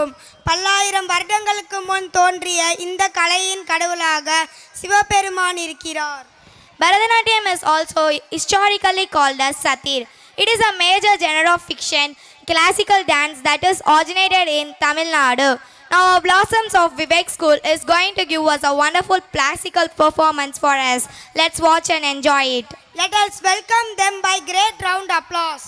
ஆகும். பல்லாயிரம் வருடங்களுக்கு முன் தோன்றிய இந்த கலையின் கடவுளாக சிவபெருமான் இருக்கிறார். Bharatanatyam is also historically called as Satir. It is a major genre of fiction, classical dance that is originated in Tamil Nadu. Now our Blossoms of Vivek School is going to give us a wonderful classical performance for us. Let's watch and enjoy it. Let us welcome them by great round applause.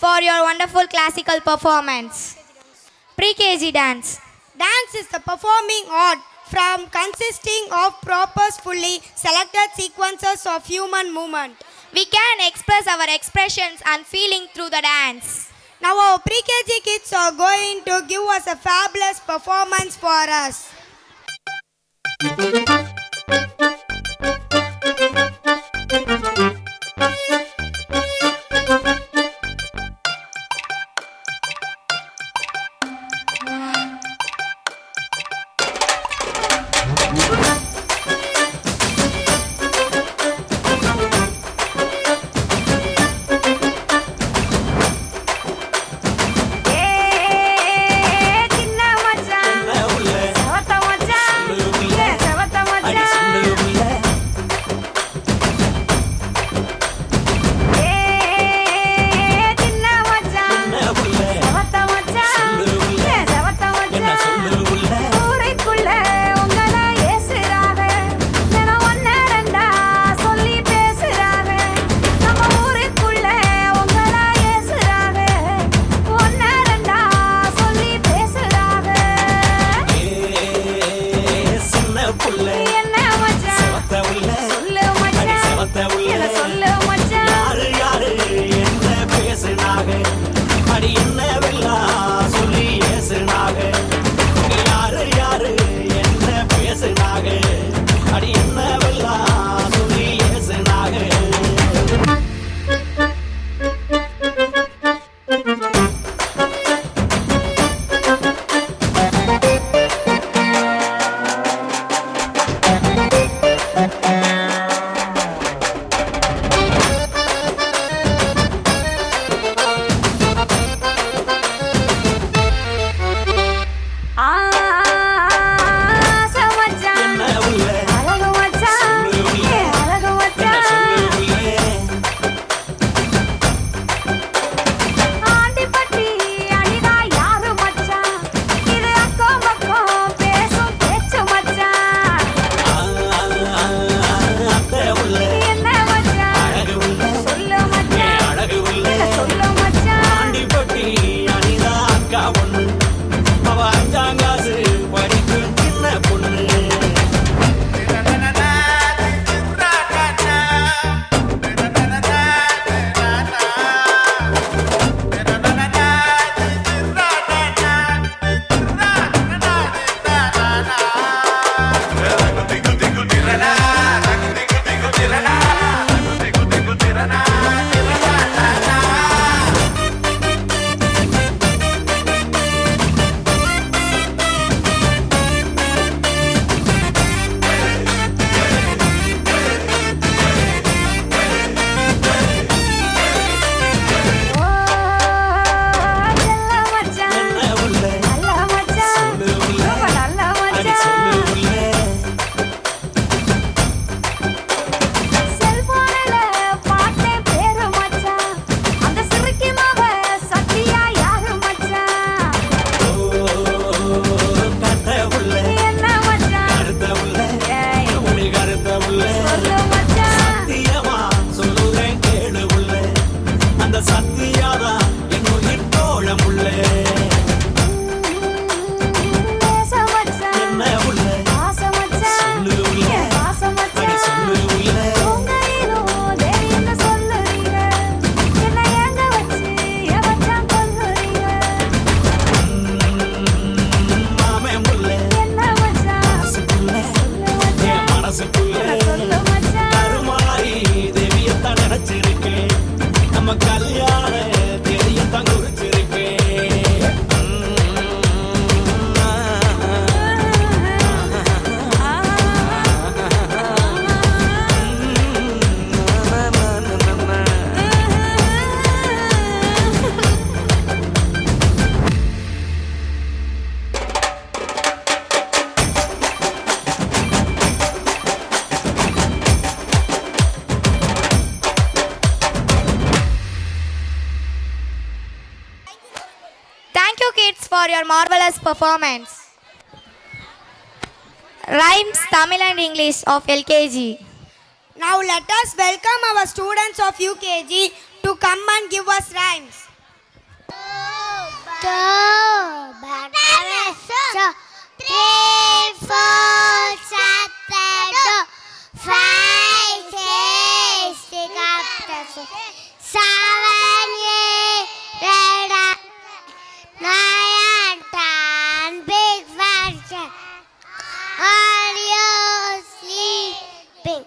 For your wonderful classical performance. Pre-KG dance. Dance is the performing art consisting of purposefully selected sequences of human movement. We can express our expressions and feeling through the dance. Now our pre-KG kids are going to give us a fabulous performance for us. for your marvelous performance. Rhymes Tamil and English of LKG. Now let us welcome our students of UKG to come and give us rhymes. Are you sleeping?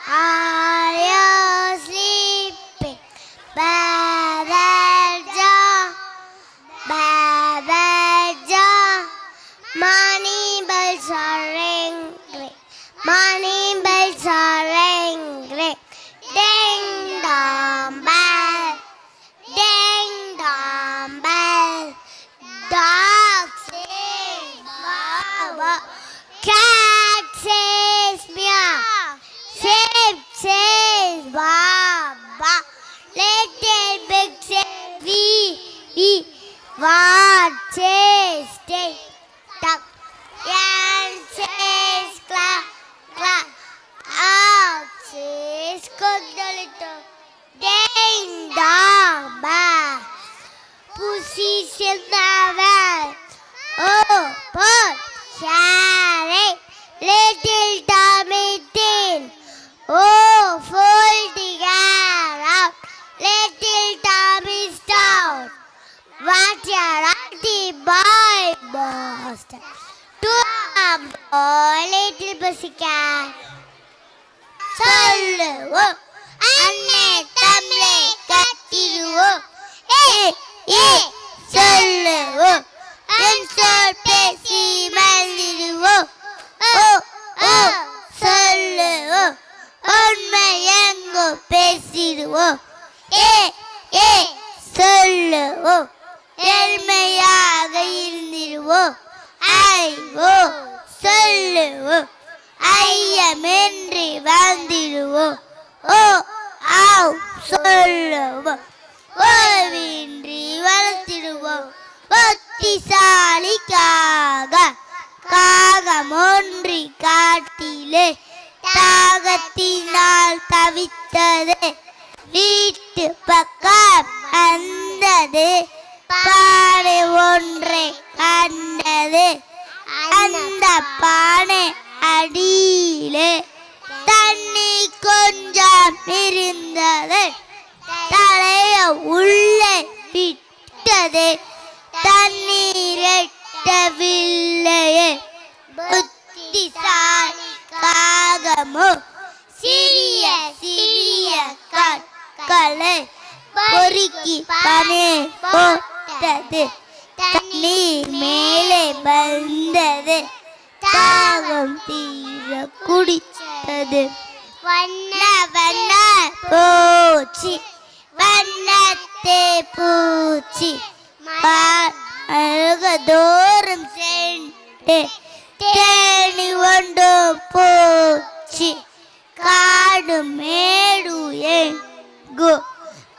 Are you sleeping? Babaja, Babaja. Morning bells are ringing. Morning bells are ringing. Ding dong bell, ding dong bell. Dog says Baba. Cat says meow. Sheep says Baba. Little pig says wee. What says tick tock. Yan says clack clack. Owl says cock-a-doodle. Ding dong bell. Pussy says well. Oh, pot. Share little Tommy Tin. Oh, folding out. Little Tommy Stout. What your auntie boy boast. Little pussycat. Solo. Anne tamle kattiruvo. Solo. Answer pesi maliruvo. Solo. Unmayango pesiruvo. Solo. Elmayaga irundiruvo. Aivo. Solo. ஐயமென்றி வாழ்ந்திடுவோம். ஓ ஆவ் சொல்லுவோம். ஓவின்றி வளர்த்திடுவோம். புத்திசாலி காகம் ஒன்றி காட்டிலே தாகத்தினால் தவித்தது. வீட்டு பக்கம் வந்தது. பானை ஒன்றை கண்டது. அந்த பானை அடியிலே தண்ணி கொஞ்சம் இருந்தது. தலைய உள்ளே விட்டது. தண்ணீர் எட்டவில்லையே. புத்திசாலி காகமோ சிறிய சிறிய கற்களை பொறுக்கி பனை போட்டது. தண்ணீர் மேலே வந்தது. தாகம் தீர குடித்தது. வண்ண வண்ண பூச்சி வண்ணத்தே பூச்சி அழகதோறும் சென்று தேனி ஒன்று பூச்சி. காடு மேடு எங்கு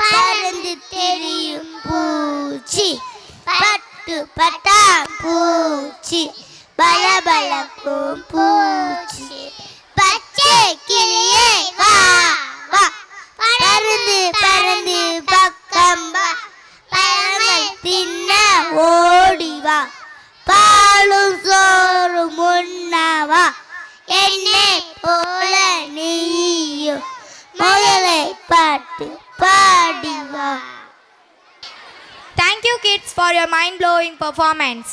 பறந்து தெரியும் பூச்சி. பட்டு பட்டா பூச்சி பலபலக்கும் பூச்சி. பச்சை கிளியே வா வா. பறந்து பறந்து பக்கம் வா. பழமை தின்ன ஓடி வா. பாலும் சோறும் உண்ணவா. என்னை போல நீயும் முதலை பாட்டு பாடி வா. Thank you kids for your mind-blowing performance.